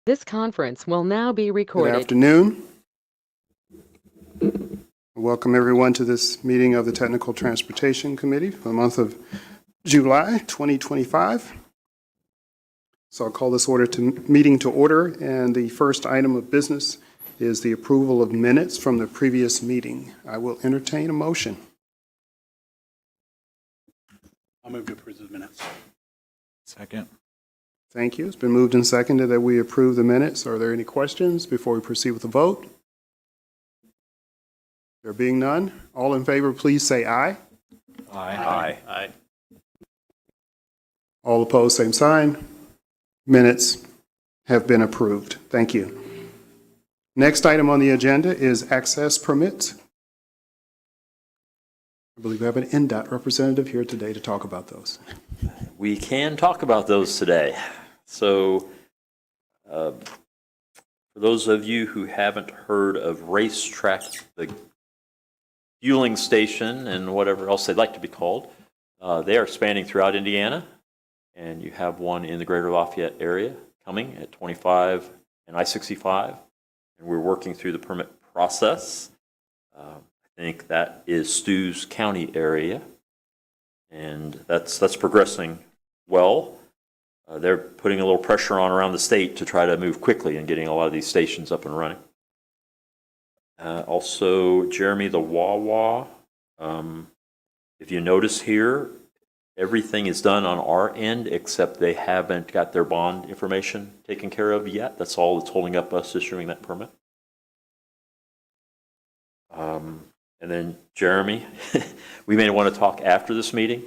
This conference will now be Good recorded. afternoon. Welcome everyone to this meeting of the Technical Transportation Committee for the month of July 2025. So I'll call this meeting to order, and the first item of business is the approval of minutes from the previous meeting. I will entertain a motion. I'll move to approve the minutes. Second. Thank you. It's been moved and seconded that we approve the minutes. Are there any questions before we proceed with the vote? There being none, all in favor, please say aye. Aye. Aye. All opposed, same sign. Minutes have been approved. Thank you. Next item on the agenda is access permits. I believe we have an NDOT representative here today to talk about those. We can talk about those today. So for those of you who haven't heard of Racetrack, the fueling station and whatever else they'd like to be called, they are expanding throughout Indiana, and you have one in the greater Lafayette area coming at 25 and I-65, and we're working through the permit process. I think that is Stew's County area, and that's progressing well. They're putting a little pressure on around the state to try to move quickly and getting a lot of these stations up and running. Also, Jeremy, the Wawa, if you notice here, everything is done on our end except they haven't got their bond information taken care of yet. That's all that's holding up us issuing that permit. And then Jeremy, we may want to talk after this meeting.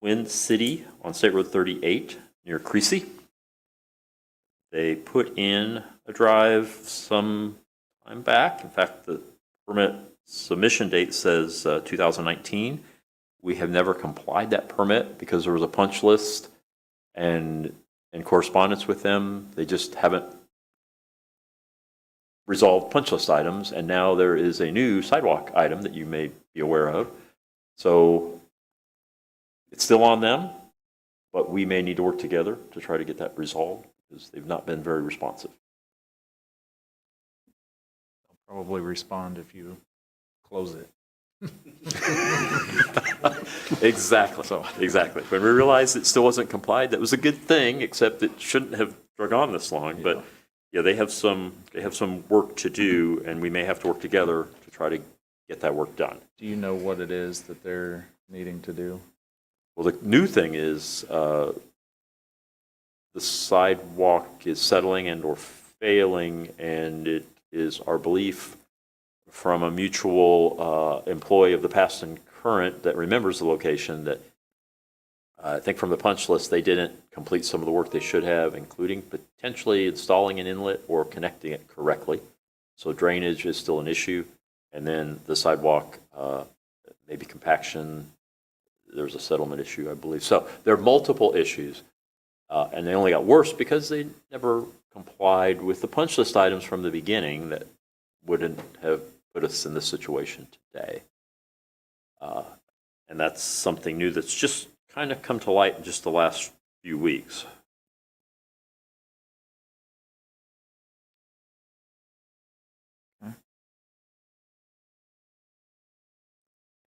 Twin City on State Road 38 near Creasy. They put in a drive some time back. In fact, the permit submission date says 2019. We have never complied that permit because there was a punch list and in correspondence with them, they just haven't resolved punch list items, and now there is a new sidewalk item that you may be aware of. So it's still on them, but we may need to work together to try to get that resolved because they've not been very responsive. I'll probably respond if you close it. Exactly. When we realized it still wasn't complied, that was a good thing, except it shouldn't have drug on this long. But yeah, they have some work to do, and we may have to work together to try to get that work done. Do you know what it is that they're needing to do? Well, the new thing is the sidewalk is settling and or failing, and it is our belief from a mutual employee of the past and current that remembers the location that I think from the punch list they didn't complete some of the work they should have, including potentially installing an inlet or connecting it correctly. So drainage is still an issue, and then the sidewalk, maybe compaction. There's a settlement issue, I believe. So there are multiple issues, and they only got worse because they never complied with the punch list items from the beginning that wouldn't have put us in this situation today. And that's something new that's just kind of come to light in just the last few weeks.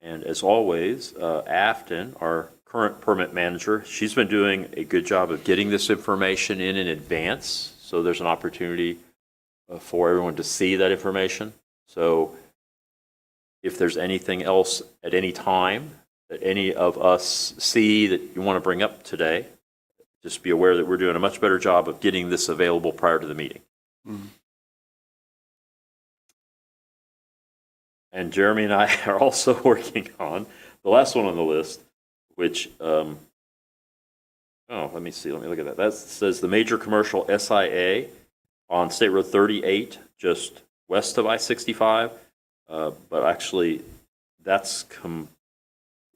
And as always, Afton, our current permit manager, she's been doing a good job of getting this information in advance. So there's an opportunity for everyone to see that information. So if there's anything else at any time that any of us see that you want to bring up today, just be aware that we're doing a much better job of getting this available prior to the meeting. Mm-hmm. And Jeremy and I are also working on the last one on the list, which, let me see, let me look at that. That says the major commercial SIA on State Road 38, just west of I-65. But actually, that's,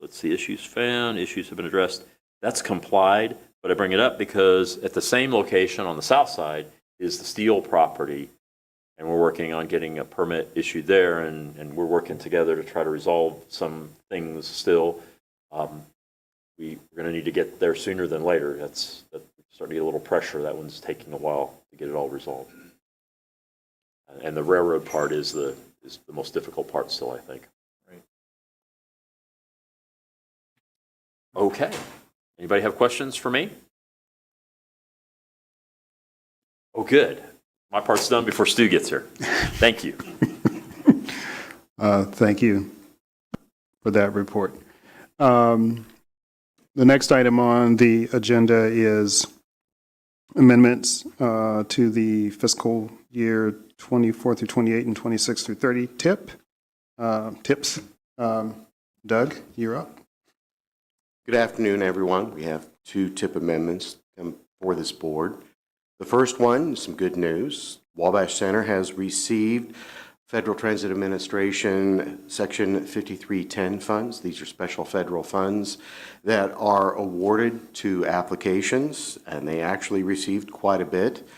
let's see, issues found, issues have been addressed. That's complied, but I bring it up because at the same location on the south side is the Steel property, and we're working on getting a permit issued there, and we're working together to try to resolve some things still. We're going to need to get there sooner than later. That's starting to get a little pressure. That one's taking a while to get it all resolved. And the railroad part is the most difficult part still, I think. Right. Okay. Anybody have questions for me? Oh, good. My part's done before Stu gets here. Thank you. Thank you for that report. The next item on the agenda is amendments to the fiscal year 24 through 28 and 26 through 30 TIPS. Doug, you're up. Good afternoon, everyone. We have 2 TIP amendments for this board. The first one is some good news. Wabash Center has received Federal Transit Administration Section 5310 funds. These are special federal funds that are awarded to applications, and they actually received quite a bit,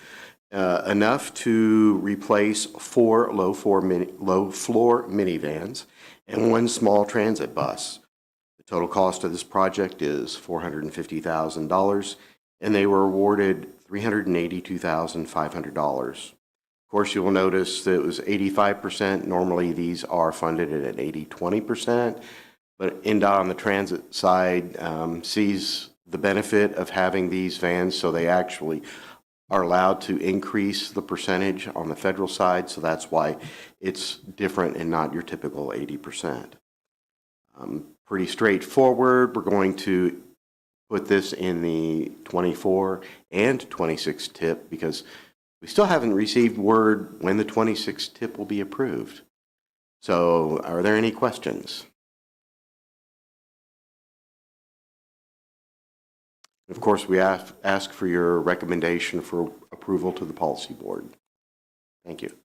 enough to replace 4 low-floor minivans and 1 small transit bus. The total cost of this project is $450,000, and they were awarded $382,500. Of course, you will notice that it was 85%. Normally, these are funded at an 80-20%, but NDOT on the transit side sees the benefit of having these vans, so they actually are allowed to increase the percentage on the federal side, so that's why it's different and not your typical 80%. Pretty straightforward. We're going to put this in the 24 and 26 TIP because we still haven't received word when the 26 TIP will be approved. So are there any questions? Of course, we ask for your recommendation for approval to the policy board. Thank you.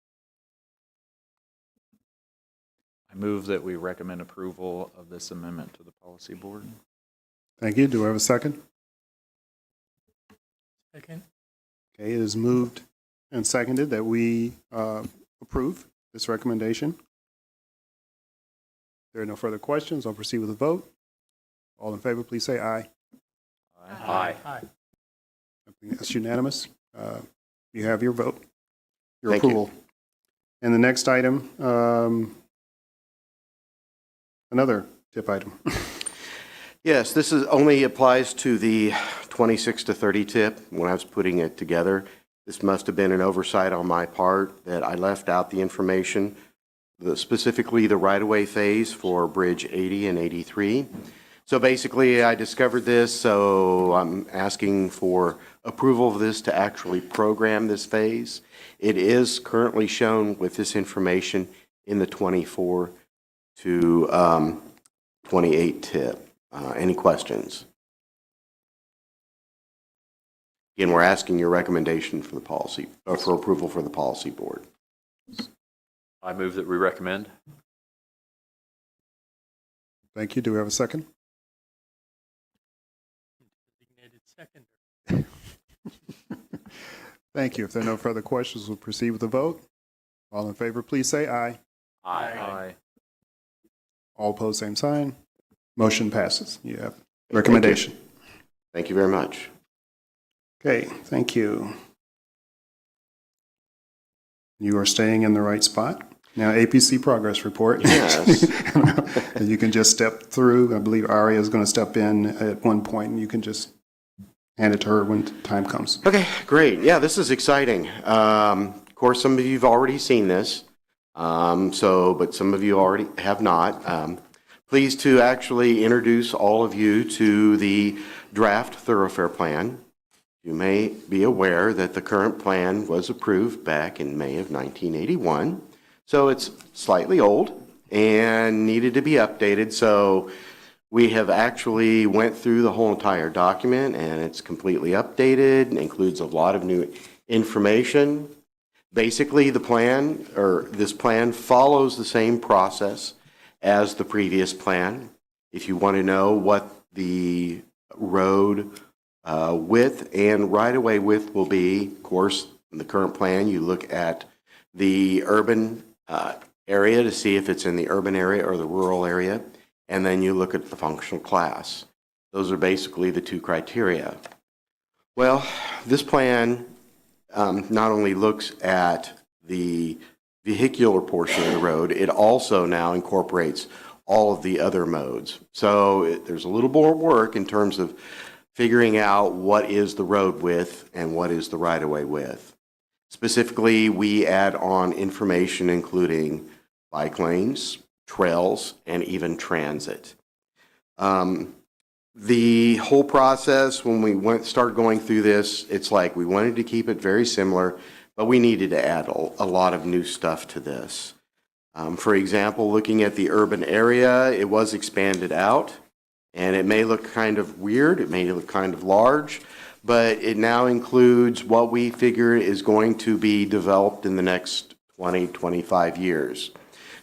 I move that we recommend approval of this amendment to the policy board. Thank you. Do I have a second? Second. Okay, it is moved and seconded that we approve this recommendation. If there are no further questions, I'll proceed with the vote. All in favor, please say aye. Aye. That's unanimous. You have your vote, your Thank you. approval. And the next item, another TIP item. Yes, this only applies to the 26 to 30 TIP. When I was putting it together, this must have been an oversight on my part that I left out the information, specifically the right-of-way phase for Bridge 80 and 83. So basically, I discovered this, so I'm asking for approval of this to actually program this phase. It is currently shown with this information in the 24 to 28 TIP. Any questions? Again, we're asking your recommendation for the policy, or for approval for the policy board. I move that we recommend. Thank you. Do we have a second? Designated seconder. Thank you. If there are no further questions, we'll proceed with the vote. All in favor, please say aye. Aye. All opposed, same sign. Motion passes. You have recommendation. Thank you very much. Okay, thank you. You are staying in the right spot. Now, APC progress report. Yes. You can just step through. I believe Aria is going to step in at one point, and you can just hand it to her when time comes. Okay, great. Yeah, this is exciting. Of course, some of you have already seen this, but some of you already have not. Pleased to actually introduce all of you to the draft thoroughfare plan. You may be aware that the current plan was approved back in May of 1981. So it's slightly old and needed to be updated. So we have actually went through the whole entire document, and it's completely updated and includes a lot of new information. Basically, this plan follows the same process as the previous plan. If you want to know what the road width and right-of-way width will be, of course, in the current plan, you look at the urban area to see if it's in the urban area or the rural area, and then you look at the functional class. Those are basically the 2 criteria. Well, this plan not only looks at the vehicular portion of the road, it also now incorporates all of the other modes. So there's a little more work in terms of figuring out what is the road width and what is the right-of-way width. Specifically, we add on information including bike lanes, trails, and even transit. The whole process, when we started going through this, it's like we wanted to keep it very similar, but we needed to add a lot of new stuff to this. For example, looking at the urban area, it was expanded out, and it may look kind of weird, it may look kind of large, but it now includes what we figure is going to be developed in the next 20, 25 years.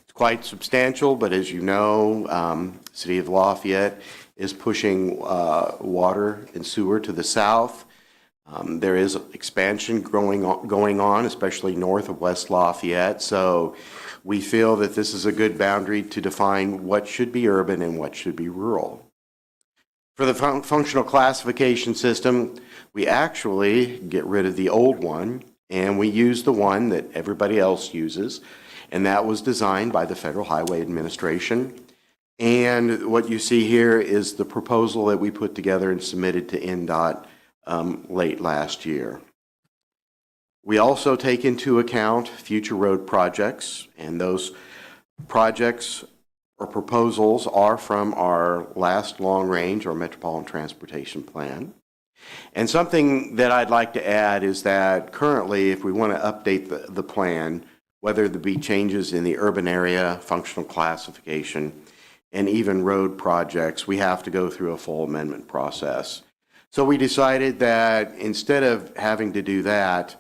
It's quite substantial, but as you know, City of Lafayette is pushing water and sewer to the south. There is expansion going on, especially north of West Lafayette. So we feel that this is a good boundary to define what should be urban and what should be rural. For the functional classification system, we actually get rid of the old one, and we use the one that everybody else uses, and that was designed by the Federal Highway Administration. And what you see here is the proposal that we put together and submitted to NDOT late last year. We also take into account future road projects, and those projects or proposals are from our last long range or metropolitan transportation plan. And something that I'd like to add is that currently, if we want to update the plan, whether there be changes in the urban area, functional classification, and even road projects, we have to go through a full amendment process. So we decided that instead of having to do that,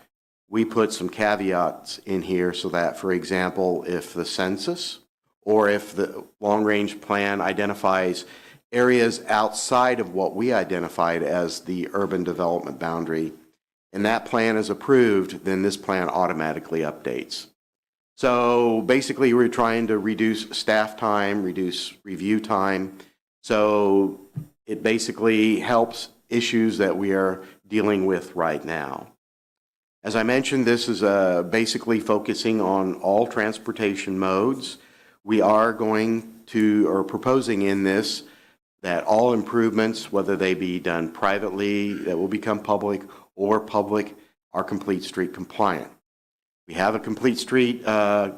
we put some caveats in here so that, for example, if the census or if the long-range plan identifies areas outside of what we identified as the urban development boundary, and that plan is approved, then this plan automatically updates. So basically, we're trying to reduce staff time, reduce review time. So it basically helps issues that we are dealing with right now. As I mentioned, this is basically focusing on all transportation modes. We are going to, or proposing in this, that all improvements, whether they be done privately, that will become public, or public, are complete street compliant. We have a complete street a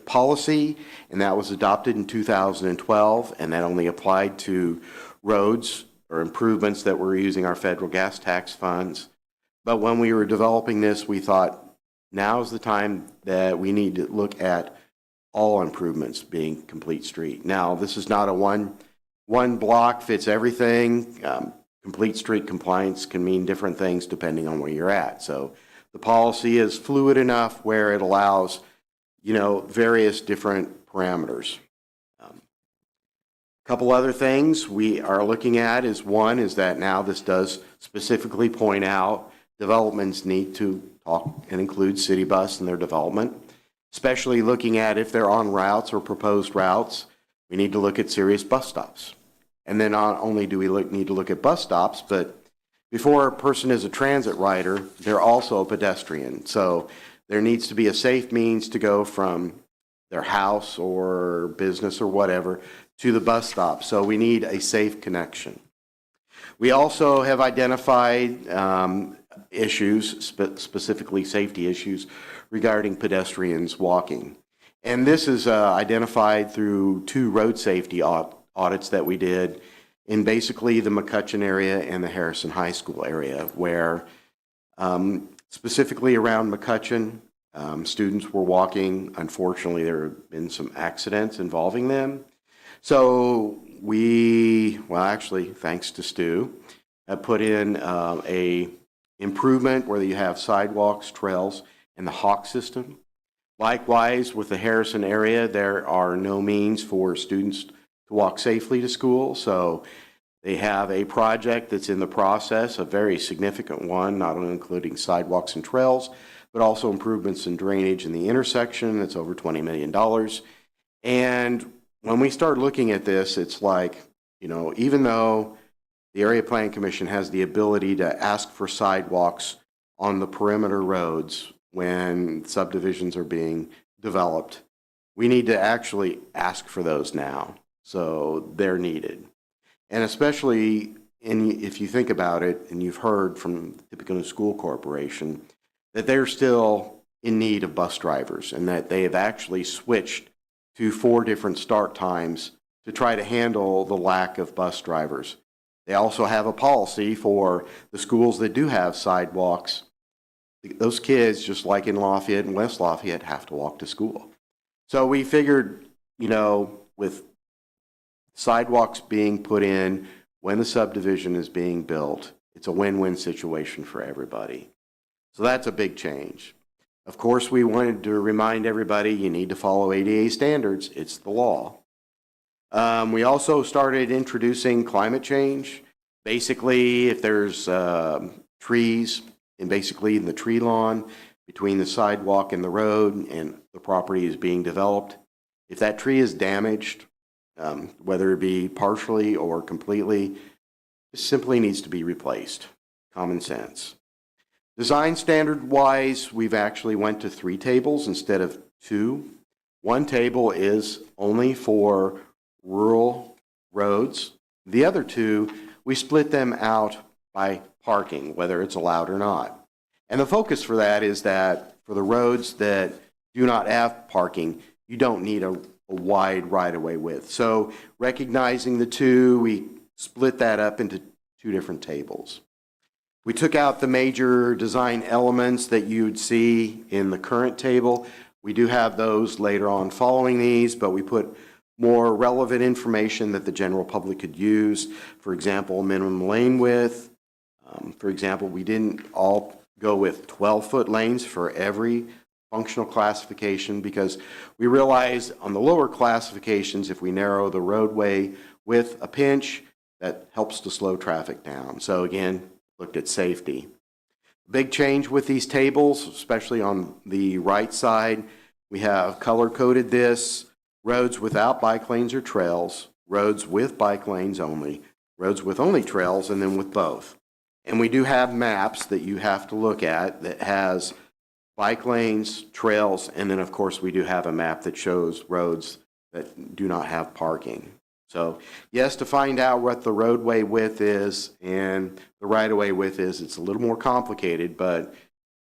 policy, and that was adopted in 2012, and that only applied to roads or improvements that were using our federal gas tax funds. But when we were developing this, we thought now is the time that we need to look at all improvements being complete street. Now, this is not a one block fits everything. Complete street compliance can mean different things depending on where you're at. So the policy is fluid enough where it allows, various different parameters. A couple other things we are looking at is one is that now this does specifically point out developments need to talk and include city bus in their development, especially looking at if they're on routes or proposed routes, we need to look at serious bus stops. And then not only do we need to look at bus stops, but before a person is a transit rider, they're also a pedestrian. So there needs to be a safe means to go from their house or business or whatever to the bus stop. So we need a safe connection. We also have identified issues, specifically safety issues, regarding pedestrians walking. And this is identified through 2 road safety audits that we did in basically the McCutcheon area and the Harrison High School area, where specifically around McCutcheon, students were walking. Unfortunately, there have been some accidents involving them. So actually, thanks to Stu, have put in a improvement where you have sidewalks, trails, and the Hawk system. Likewise, with the Harrison area, there are no means for students to walk safely to school. So they have a project that's in the process, a very significant one, not only including sidewalks and trails, but also improvements in drainage in the intersection. That's over $20 million. And when we start looking at this, it's like, even though the Area Plan Commission has the ability to ask for sidewalks on the perimeter roads when subdivisions are being developed. We need to actually ask for those now, so they're needed. And especially if you think about it, and you've heard from the Tippecanoe School Corporation, that they're still in need of bus drivers and that they have actually switched to 4 different start times to try to handle the lack of bus drivers. They also have a policy for the schools that do have sidewalks. Those kids, just like in Lafayette and West Lafayette, have to walk to school. So we figured, with sidewalks being put in when the subdivision is being built, it's a win-win situation for everybody. So that's a big change. Of course, we wanted to remind everybody you need to follow ADA standards. It's the law. We also started introducing climate change. Basically, if there's trees, and basically in the tree lawn between the sidewalk and the road and the property is being developed, if that tree is damaged, whether it be partially or completely, it simply needs to be replaced. Common sense. Design standard wise, we've actually went to 3 tables instead of 2. 1 table is only for rural roads. The other 2, we split them out by parking, whether it's allowed or not. And the focus for that is that for the roads that do not have parking, you don't need a wide right-of-way width. So recognizing the 2, we split that up into 2 different tables. We took out the major design elements that you'd see in the current table. We do have those later on following these, but we put more relevant information that the general public could use. For example, minimum lane width. For example, we didn't all go with 12-foot lanes for every functional classification because we realized on the lower classifications, if we narrow the roadway with a pinch, that helps to slow traffic down. So again, looked at safety. Big change with these tables, especially on the right side, we have color-coded this: roads without bike lanes or trails, roads with bike lanes only, roads with only trails, and then with both. And we do have maps that you have to look at that has bike lanes, trails, and then of course we do have a map that shows roads that do not have parking. So yes, to find out what the roadway width is and the right-of-way width is, it's a little more complicated, but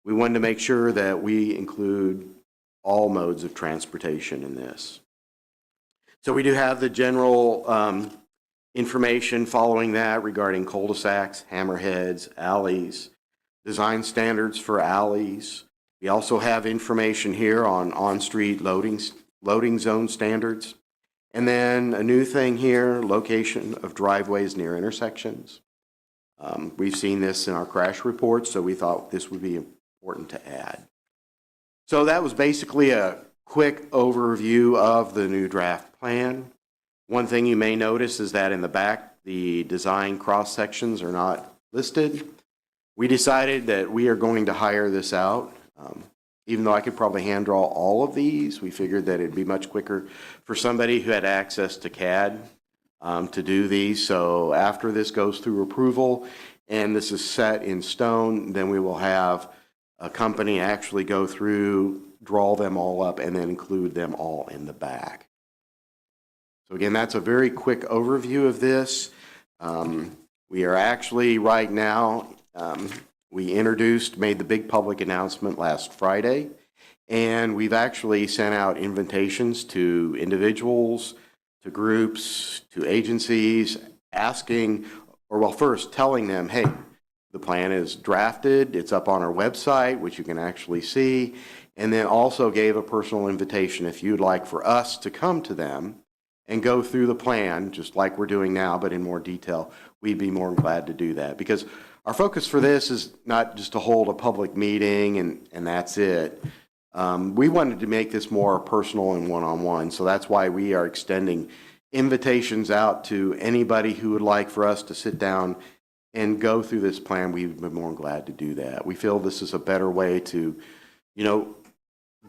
we wanted to make sure that we include all modes of transportation in this. So we do have the general information following that regarding cul-de-sacs, hammerheads, alleys, design standards for alleys. We also have information here on on-street loading zone standards. And then a new thing here, location of driveways near intersections. We've seen this in our crash reports, so we thought this would be important to add. So that was basically a quick overview of the new draft plan. One thing you may notice is that in the back, the design cross sections are not listed. We decided that we are going to hire this out. Even though I could probably hand draw all of these, we figured that it'd be much quicker for somebody who had access to CAD to do these. So after this goes through approval and this is set in stone, then we will have a company actually go through, draw them all up, and then include them all in the back. So again, that's a very quick overview of this. We are actually right now, we made the big public announcement last Friday, and we've actually sent out invitations to individuals, to groups, to agencies, asking, or well, first telling them, hey, the plan is drafted, it's up on our website, which you can actually see, and then also gave a personal invitation if you'd like for us to come to them and go through the plan, just like we're doing now, but in more detail. We'd be more than glad to do that, because our focus for this is not just to hold a public meeting and that's it. We wanted to make this more personal and one-on-one, so that's why we are extending invitations out to anybody who would like for us to sit down and go through this plan. We'd be more than glad to do that. We feel this is a better way to,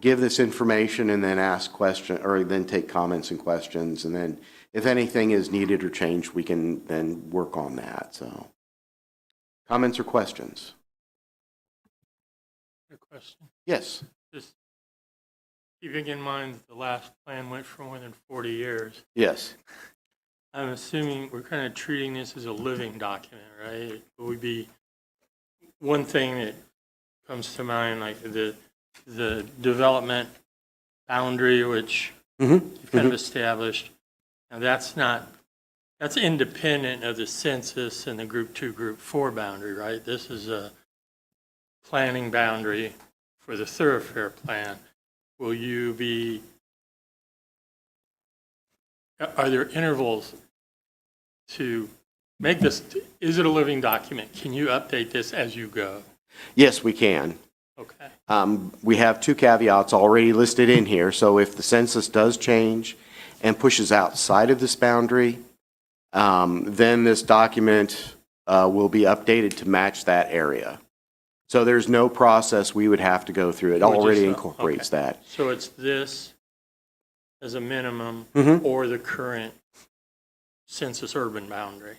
give this information and then ask questions, or then take comments and questions, and then if anything is needed or changed, we can then work on that, so. Comments or questions? A question. Yes. Just keeping in mind that the last plan went for more than 40 years, Yes. I'm assuming we're kind of treating this as a living document, right? It would be one thing that comes to mind, like the development boundary, which you've kind of established. Now, that's independent of the census and the Group 2, Group 4 boundary, right? This is a planning boundary for the thoroughfare plan. Will you be, are there intervals to make this, is it a living document? Can you update this as you go? Yes, we can. Okay. We have two caveats already listed in here, so if the census does change and pushes outside of this boundary, then this document will be updated to match that area. So there's no process we would have to go through. It Would just- already incorporates okay. that. So it's this as a minimum Mhm. or the current census urban boundary?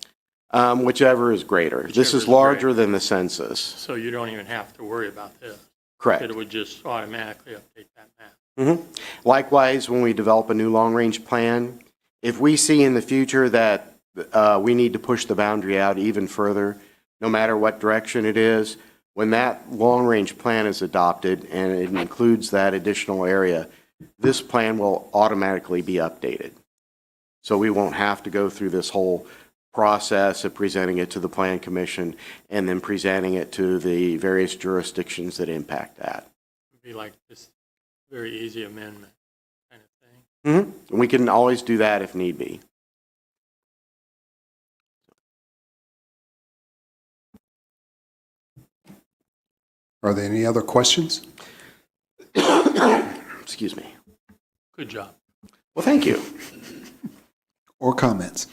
Whichever is greater. This Whichever is is larger greater. than the census. So you don't even have to worry about this. Correct. It would just automatically update that map. Likewise, when we develop a new long-range plan, if we see in the future that we need to push the boundary out even further, no matter what direction it is, when that long-range plan is adopted and it includes that additional area, this plan will automatically be updated. So we won't have to go through this whole process of presenting it to the Plan Commission and then presenting it to the various jurisdictions that impact that. It would be like this very easy amendment kind of thing. And we can always do that if need be. Are there any other questions? Excuse me. Good job. Well, thank you. Or comments?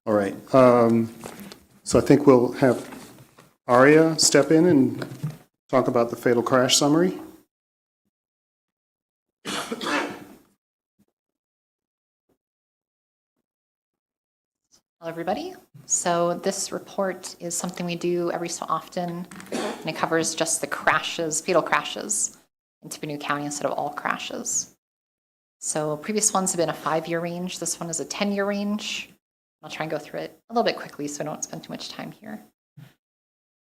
All right. So I think we'll have Aria step in and talk about the fatal crash summary. Hello, everybody. So this report is something we do every so often, and it covers just the crashes, fatal crashes in Tippecanoe County instead of all crashes. So previous ones have been a 5-year range. This one is a 10-year range. I'll try and go through it a little bit quickly so I don't spend too much time here.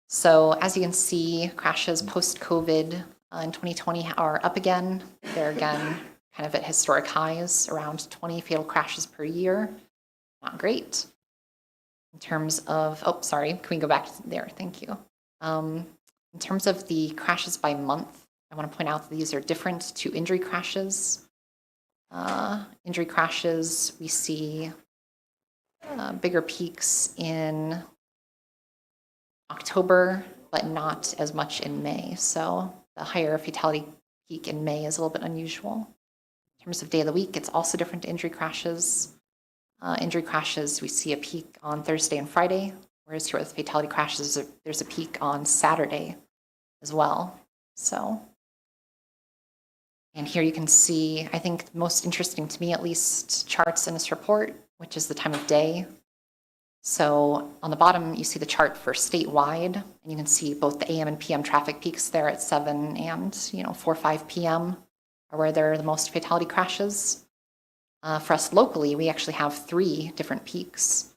So as you can see, crashes post-COVID in 2020 are up again. They're again kind of at historic highs, around 20 fatal crashes per year. Not great. In terms of, oh, sorry, can we go back to there? Thank you. In terms of the crashes by month, I want to point out that these are different to injury crashes. Injury crashes, we see bigger peaks in October, but not as much in May. So the higher fatality peak in May is a little bit unusual. In terms of day of the week, it's also different to injury crashes. Injury crashes, we see a peak on Thursday and Friday, whereas here with fatality crashes, there's a peak on Saturday as well. So, and here you can see, I think most interesting to me at least, charts in this report, which is the time of day. So on the bottom, you see the chart for statewide, and you can see both the AM and PM traffic peaks there at 7 and 4 or 5 PM are where there are the most fatality crashes. For us locally, we actually have 3 different peaks,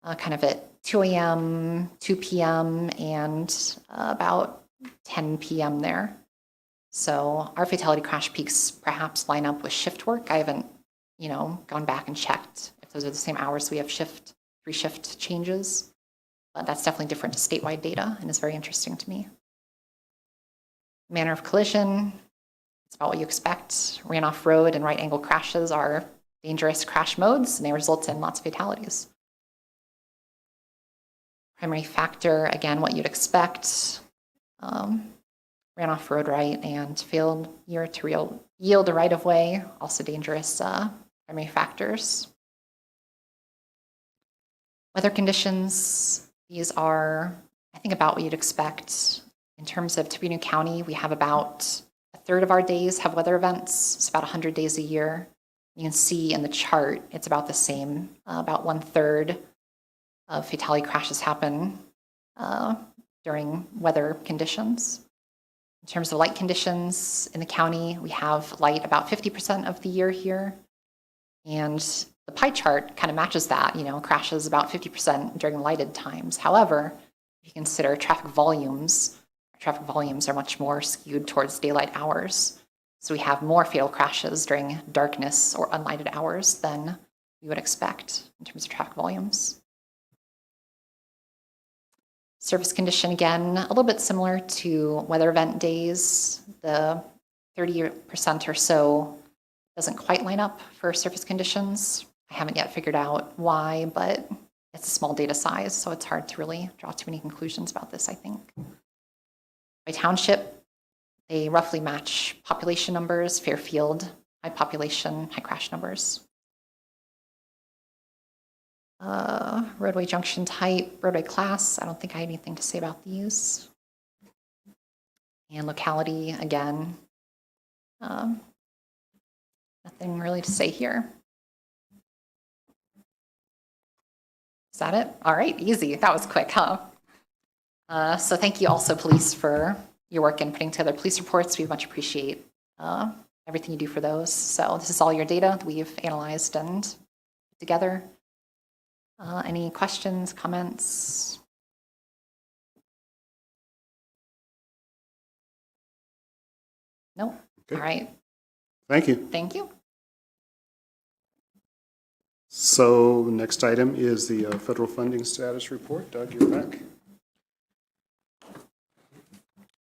kind of at 2 a.m., 2 p.m., and about 10 p.m. there. So our fatality crash peaks perhaps line up with shift work. I haven't, gone back and checked if those are the same hours we have 3 shift changes. But that's definitely different to statewide data and is very interesting to me. Manner of collision, it's about what you expect. Ran off road and right angle crashes are dangerous crash modes, and they result in lots of fatalities. Primary factor, again, what you'd expect. Ran off road right and failed to yield a right of way, also dangerous primary factors. Weather conditions, these are, I think, about what you'd expect. In terms of Tippecanoe County, we have about a third of our days have weather events. It's about 100 days a year. You can see in the chart, it's about the same. About 1/3 of fatality crashes happen during weather conditions. In terms of light conditions in the county, we have light about 50% of the year here. And the pie chart kind of matches that, crashes about 50% during lighted times. However, if you consider traffic volumes are much more skewed towards daylight hours. So we have more fatal crashes during darkness or unlighted hours than we would expect in terms of traffic volumes. Surface condition, again, a little bit similar to weather event days. The 30% or so doesn't quite line up for surface conditions. I haven't yet figured out why, but it's a small data size, so it's hard to really draw too many conclusions about this, I think. By township, they roughly match population numbers. Fairfield, high population, high crash numbers. Roadway junction type, roadway class, I don't think I have anything to say about these. And locality, again, nothing really to say here. Is that it? All right, easy. That was quick, huh? So thank you also, police, for your work in putting together police reports. We much appreciate everything you do for those. So this is all your data that we've analyzed and put together. Any questions, comments? No? Okay. All right. Thank you. Thank you. So next item is the federal funding status report. Doug, you're back.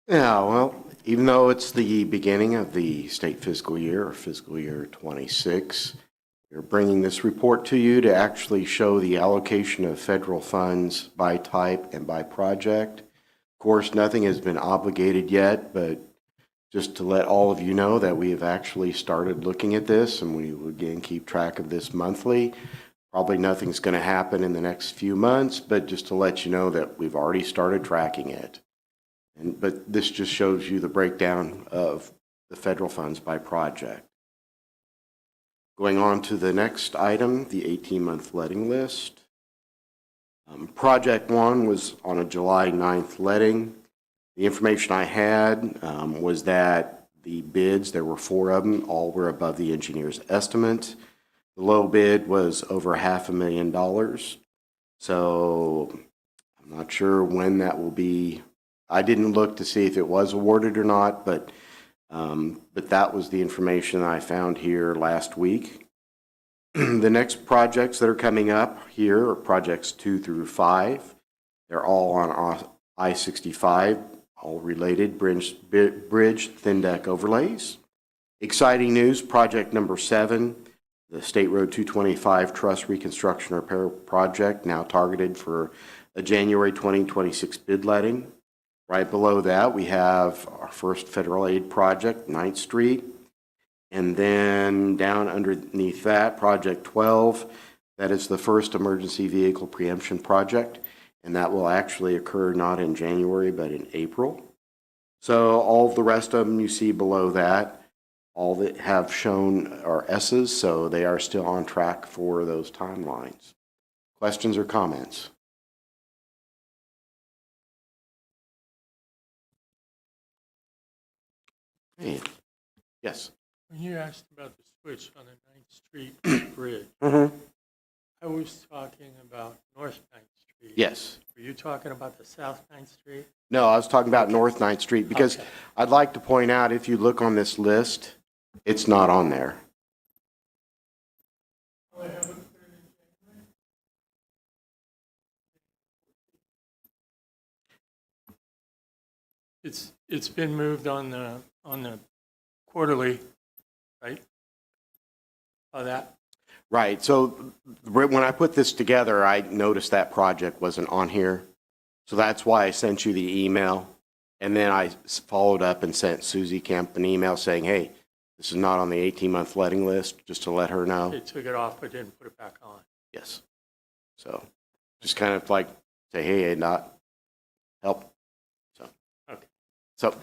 Yeah, well, even though it's the beginning of the state fiscal year, or fiscal year 26, we're bringing this report to you to actually show the allocation of federal funds by type and by project. Of course, nothing has been obligated yet, but just to let all of you know that we have actually started looking at this, and we will again keep track of this monthly. Probably nothing's going to happen in the next few months, but just to let you know that we've already started tracking it. But this just shows you the breakdown of the federal funds by project. Going on to the next item, the 18-month letting list. Project 1 was on a July 9th letting. The information I had was that the bids, there were 4 of them, all were above the engineer's estimate. The low bid was over $500,000. So I'm not sure when that will be. I didn't look to see if it was awarded or not, but that was the information I found here last week. The next projects that are coming up here are projects 2 through 5. They're all on I-65, all related bridge thin deck overlays. Exciting news, project number 7, the State Road 225 Truss Reconstruction Repair Project, now targeted for a January 2026 bid letting. Right below that, we have our first federal aid project, 9th Street. And then down underneath that, project 12, that is the first emergency vehicle preemption project. And that will actually occur not in January, but in April. So all the rest of them you see below that, all that have shown are S's, so they are still on track for those timelines. Questions or comments? Hey. Yes. When you asked about the switch on the 9th Street Bridge, I was talking about North 9th Street. Yes. Were you talking about the South 9th Street? No, I was talking about North 9th Street because Okay. I'd like to point out, if you look on this list, it's not on there. It's been moved on the quarterly, right? That. Right. So when I put this together, I noticed that project wasn't on here. So that's why I sent you the email. And then I followed up and sent Susie Kemp an email saying, hey, this is not on the 18-month letting list, just to let her know. They took it off but didn't put it back on. Yes. So just kind of like say, hey, not help. So, Okay. So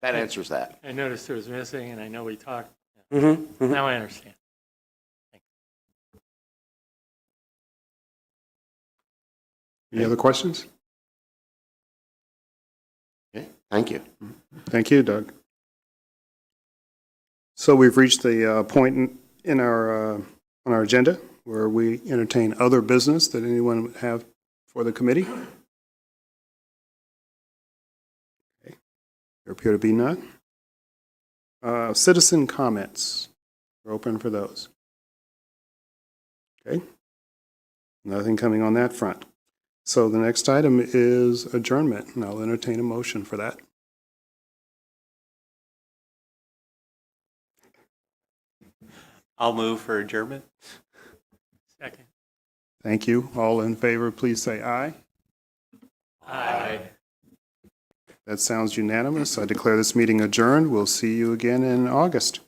that answers that. I noticed it was missing, and I know we talked. Mm-hmm. Now I understand. Any other questions? Okay, thank you. Thank you, Doug. So we've reached the point in our, on our agenda where we entertain other business that anyone would have for the committee. Okay. There appear to be none. Citizen comments. We're open for those. Okay. Nothing coming on that front. So the next item is adjournment, and I'll entertain a motion for that. I'll move for adjournment. Second. Thank you. All in favor, please say aye. Aye. That sounds unanimous. I declare this meeting adjourned. We'll see you again in August.